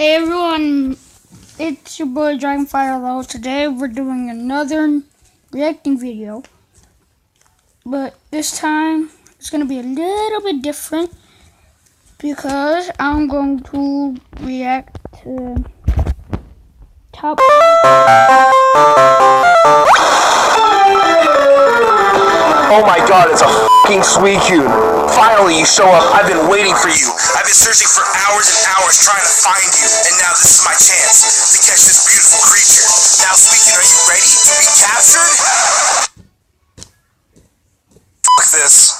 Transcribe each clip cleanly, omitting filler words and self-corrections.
Hey everyone, it's your boy Dragonfire Low. Today we're doing another reacting video, but this time it's going to be a little bit different because I'm going to react to top. Oh my god, it's a fucking Suicune. Finally, you show up. I've been waiting for you. I've been searching for hours and hours trying to find you. And now this is my chance to catch this beautiful creature. Now, Suicune, are you ready to be captured? Fuck this.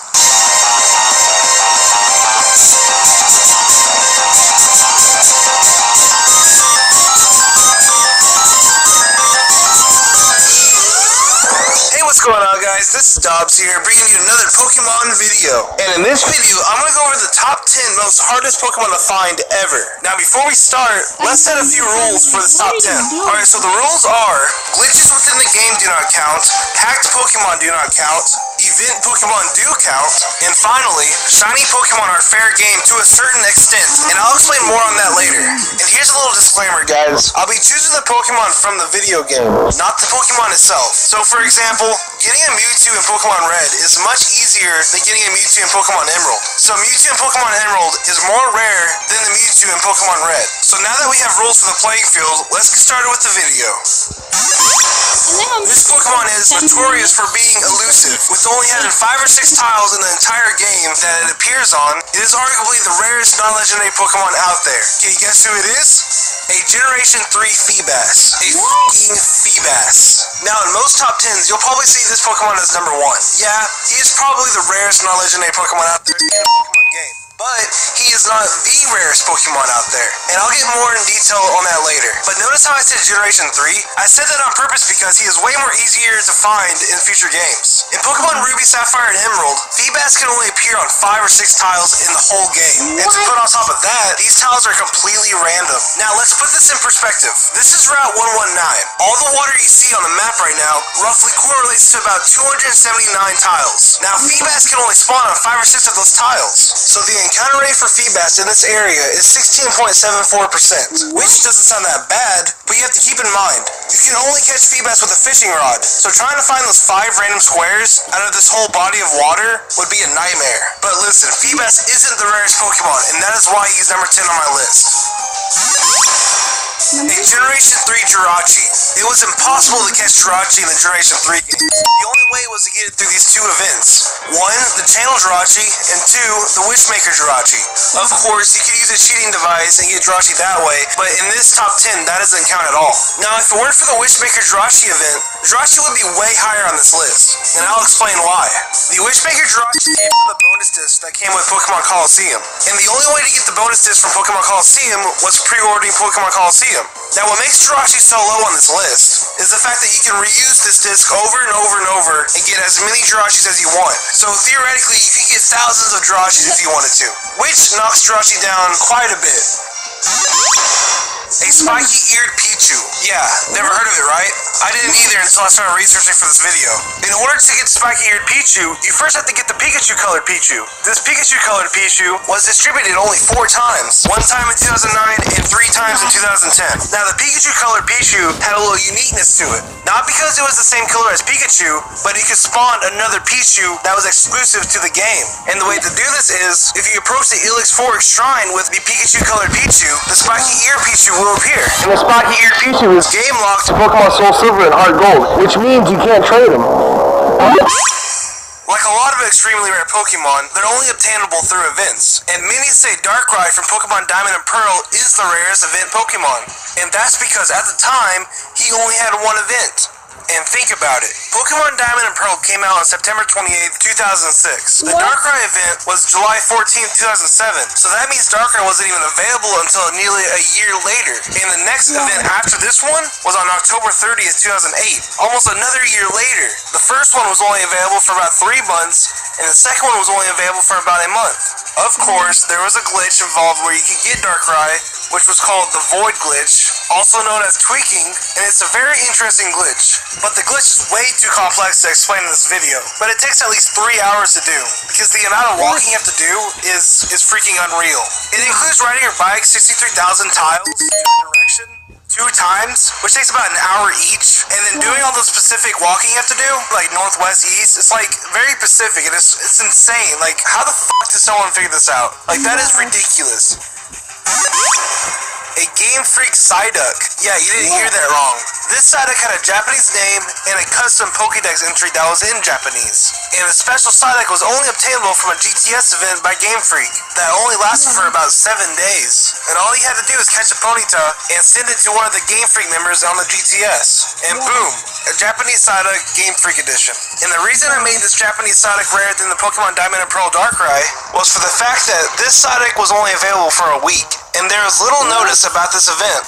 What's going on, guys? This is Dobbs here, bringing you another Pokemon video. And in this video, I'm going to go over the top 10 most hardest Pokemon to find ever. Now, before we start, let's set a few rules for this top 10. Alright, so the rules are, glitches within the game do not count, hacked Pokemon do not count, event Pokemon do count, and finally, shiny Pokemon are fair game to a certain extent, and I'll explain more on that later. And here's a little disclaimer, guys. I'll be choosing the Pokemon from the video game, not the Pokemon itself. So, for example, getting a Mewtwo in Pokemon Red is much easier than getting a Mewtwo in Pokemon Emerald. So Mewtwo in Pokemon Emerald is more rare than the Mewtwo in Pokemon Red. So now that we have rules for the playing field, let's get started with the video. This Pokemon is notorious for being elusive. With only having 5 or 6 tiles in the entire game that it appears on, it is arguably the rarest non-legendary Pokemon out there. Can you guess who it is? A Generation 3 Feebas. A f***ing Feebas. Now, in most top 10s, you'll probably see this Pokemon as number 1. Yeah, he is probably the rarest non-legendary Pokemon out there in a Pokemon game. But he is not the rarest Pokemon out there, and I'll get more in detail on that later. But notice how I said Generation 3? I said that on purpose because he is way more easier to find in future games. In Pokemon Ruby, Sapphire, and Emerald, Feebas can only appear on 5 or 6 tiles in the whole game. And to put on top of that, these tiles are completely random. Now let's put this in perspective. This is Route 119. All the water you see on the map right now roughly correlates to about 279 tiles. Now Feebas can only spawn on 5 or 6 of those tiles. So the encounter rate for Feebas in this area is 16.74%, which doesn't sound that bad, but you have to keep in mind, you can only catch Feebas with a fishing rod, so trying to find those 5 random squares out of this whole body of water would be a nightmare. But listen, Feebas isn't the rarest Pokemon, and that is why he's number 10 on my list. A Generation 3 Jirachi. It was impossible to catch Jirachi in the Generation 3 games. The only way was to get it through these 2 events. 1, the Channel Jirachi, and 2, the Wishmaker Jirachi. Of course, you could use a cheating device and get Jirachi that way, but in this top 10, that doesn't count at all. Now, if it weren't for the Wishmaker Jirachi event, Jirachi would be way higher on this list, and I'll explain why. The Wishmaker Jirachi came from the bonus disc that came with Pokemon Colosseum, and the only way to get the bonus disc from Pokemon Colosseum was pre-ordering Pokemon Colosseum. Now, what makes Jirachi so low on this list is the fact that you can reuse this disc over and over and over and get as many Jirachis as you want. So, theoretically, you can get thousands of Jirachis if you wanted to, which knocks Jirachi down quite a bit. A spiky-eared Pichu. Yeah, never heard of it, right? I didn't either until I started researching for this video. In order to get spiky-eared Pichu, you first have to get the Pikachu-colored Pichu. This Pikachu-colored Pichu was distributed only 4 times. 1 time in 2009 and 3 times in 2010. Now, the Pikachu-colored Pichu had a little uniqueness to it. Not because it was the same color as Pikachu, but it could spawn another Pichu that was exclusive to the game. And the way to do this is, if you approach the Ilex Forest Shrine with the Pikachu-colored Pichu, the spiky-eared Pichu will appear. And the spiky-eared Pichu is game locked to Pokemon Soul Silver and Heart Gold, which means you can't trade them. Like a lot of extremely rare Pokemon, they're only obtainable through events, and many say Darkrai from Pokemon Diamond and Pearl is the rarest event Pokemon, and that's because at the time, he only had 1 event. And think about it. Pokemon Diamond and Pearl came out on September 28th, 2006. The Darkrai event was July 14th, 2007. So that means Darkrai wasn't even available until nearly a year later. And the next event after this one was on October 30th, 2008. Almost another year later. The first one was only available for about 3 months, and the second one was only available for about a month. Of course, there was a glitch involved where you could get Darkrai which was called the Void Glitch, also known as tweaking, and it's a very interesting glitch. But the glitch is way too complex to explain in this video, but it takes at least 3 hours to do, because the amount of walking you have to do is freaking unreal. It includes riding your bike 63,000 tiles to a direction 2 times, which takes about an hour each, and then doing all the specific walking you have to do, like northwest, east, it's like very specific, and it's insane. Like, how the fuck did someone figure this out? Like, that is ridiculous. A Game Freak Psyduck. Yeah, you didn't hear that wrong. This Psyduck had a Japanese name and a custom Pokédex entry that was in Japanese. And the special Psyduck was only obtainable from a GTS event by Game Freak that only lasted for about 7 days. And all you had to do was catch a Ponyta and send it to one of the Game Freak members on the GTS. And boom, a Japanese Psyduck Game Freak edition. And the reason I made this Japanese Psyduck rarer than the Pokemon Diamond and Pearl Darkrai was for the fact that this Psyduck was only available for a week, and there was little notice about this event.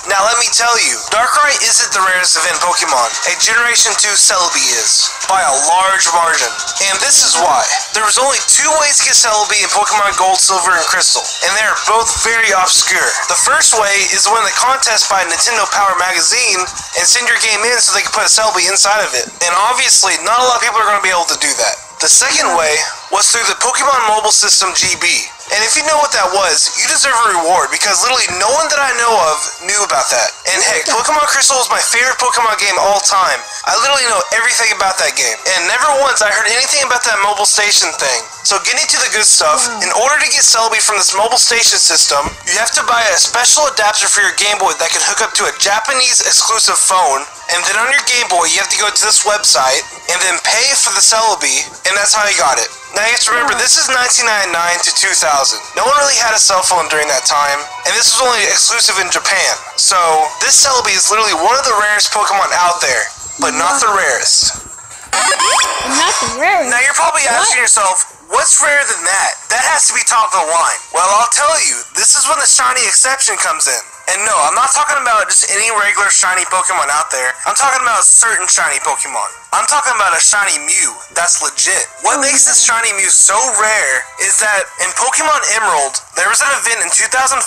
Now let me tell you, Darkrai isn't the rarest event Pokemon. A Generation 2 Celebi is, by a large margin. And this is why. There was only 2 ways to get Celebi in Pokemon Gold, Silver, and Crystal, and they are both very obscure. The first way is to win the contest by Nintendo Power Magazine and send your game in so they can put a Celebi inside of it. And obviously, not a lot of people are going to be able to do that. The second way was through the Pokemon Mobile System GB. And if you know what that was, you deserve a reward, because literally no one that I know of knew about that. And heck, Pokemon Crystal is my favorite Pokemon game all time. I literally know everything about that game. And never once I heard anything about that mobile station thing. So getting to the good stuff, in order to get Celebi from this mobile station system, you have to buy a special adapter for your Game Boy that can hook up to a Japanese exclusive phone. And then on your Game Boy, you have to go to this website and then pay for the Celebi, and that's how you got it. Now you have to remember, this is 1999 to 2000. No one really had a cell phone during that time, and this was only exclusive in Japan. So, this Celebi is literally one of the rarest Pokemon out there, but not the rarest. Not the rarest? Now you're probably asking yourself, what's rarer than that? That has to be top of the line. Well, I'll tell you, this is when the shiny exception comes in. And no, I'm not talking about just any regular shiny Pokemon out there. I'm talking about certain shiny Pokemon. I'm talking about a shiny Mew. That's legit. What makes this shiny Mew so rare is that in Pokemon Emerald, there was an event in 2005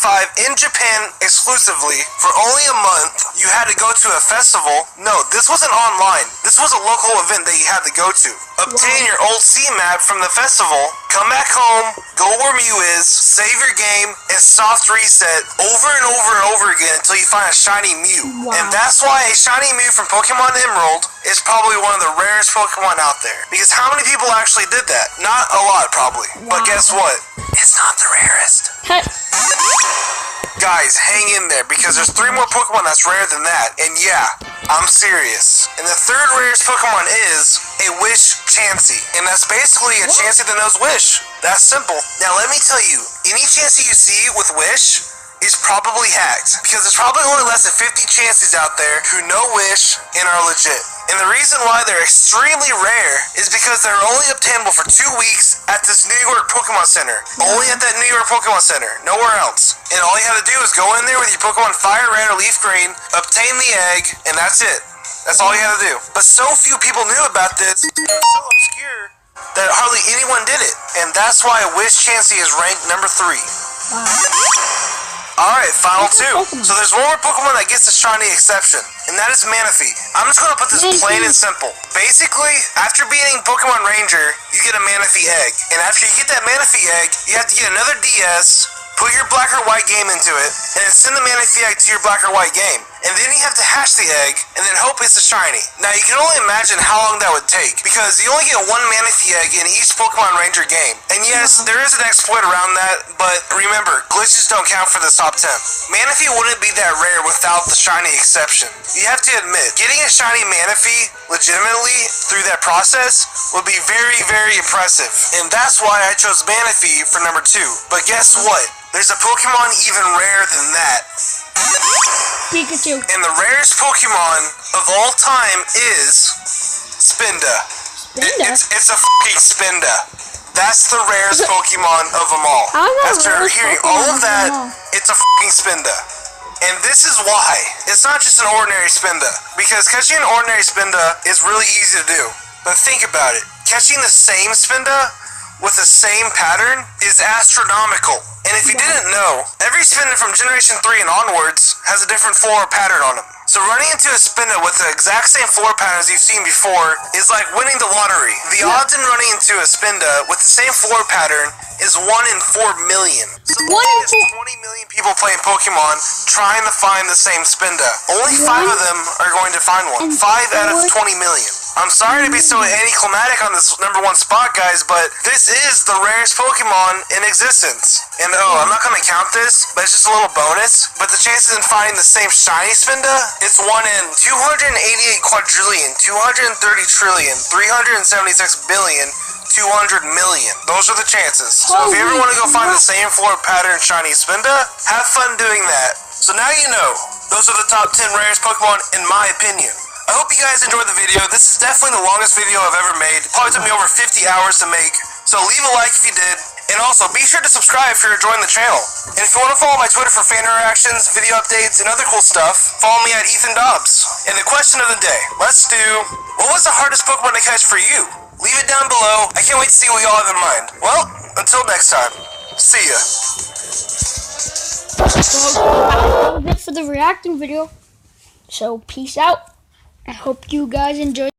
in Japan exclusively. For only a month, you had to go to a festival. No, this wasn't online. This was a local event that you had to go to. Obtain your old C map from the festival, come back home, go where Mew is, save your game, and soft reset over and over and over again until you find a shiny Mew. And that's why a shiny Mew from Pokemon Emerald is probably one of the rarest Pokemon out there. Because how many people actually did that? Not a lot, probably. But guess what? It's not the rarest. Guys, hang in there, because there's 3 more Pokemon that's rarer than that. And yeah, I'm serious. And the third rarest Pokemon is a Wish Chansey. And that's basically a Chansey that knows Wish. That's simple. Now let me tell you, any Chansey you see with Wish is probably hacked, because there's probably only less than 50 Chanseys out there who know Wish and are legit. And the reason why they're extremely rare is because they're only obtainable for 2 weeks at this New York Pokemon Center. Only at that New York Pokemon Center, nowhere else. And all you have to do is go in there with your Pokemon Fire Red or Leaf Green, obtain the egg, and that's it. That's all you have to do. But so few people knew about this, it was so obscure that hardly anyone did it. And that's why Wish Chansey is ranked number 3. Alright, final 2. So there's one more Pokemon that gets a shiny exception, and that is Manaphy. I'm just going to put this plain and simple. Basically, after beating Pokemon Ranger, you get a Manaphy egg. And after you get that Manaphy egg, you have to get another DS, put your black or white game into it, and then send the Manaphy egg to your black or white game. And then you have to hatch the egg, and then hope it's a shiny. Now you can only imagine how long that would take, because you only get 1 Manaphy egg in each Pokemon Ranger game. And yes, there is an exploit around that, but remember, glitches don't count for the top 10. Manaphy wouldn't be that rare without the shiny exception. You have to admit, getting a shiny Manaphy legitimately through that process would be very, very impressive. And that's why I chose Manaphy for number 2. But guess what? There's a Pokemon even rarer than that. Pikachu. And the rarest Pokemon of all time is Spinda. It's a fucking Spinda. That's the rarest Pokemon of them all. After hearing all of that, it's a fucking Spinda. And this is why. It's not just an ordinary Spinda. Because catching an ordinary Spinda is really easy to do. But think about it. Catching the same Spinda with the same pattern is astronomical. And if you didn't know, every Spinda from Generation 3 and onwards has a different floor pattern on them. So running into a Spinda with the exact same floor patterns you've seen before is like winning the lottery. The odds in running into a Spinda with the same floor pattern is 1 in 4 million. So there's 20 million people playing Pokemon trying to find the same Spinda. Only 5 of them are going to find one. 5 out of 20 million. I'm sorry to be so anticlimactic on this #1 spot, guys, but this is the rarest Pokemon in existence. And I'm not going to count this, but it's just a little bonus. But the chances in finding the same shiny Spinda, it's 1 in 288 quadrillion, 230 trillion, 376 billion, 200 million. Those are the chances. So if you ever want to go find the same floor pattern shiny Spinda, have fun doing that. So now you know, those are the top 10 rarest Pokemon in my opinion. I hope you guys enjoyed the video. This is definitely the longest video I've ever made. Probably took me over 50 hours to make. So leave a like if you did. And also, be sure to subscribe if you're enjoying the channel. And if you want to follow my Twitter for fan interactions, video updates, and other cool stuff, follow me at Ethan Dobbs. And the question of the day, let's do, what was the hardest Pokemon to catch for you? Leave it down below. I can't wait to see what y'all have in mind. Well, until next time, see ya. That was it for the reacting video. So peace out. I hope you guys enjoyed.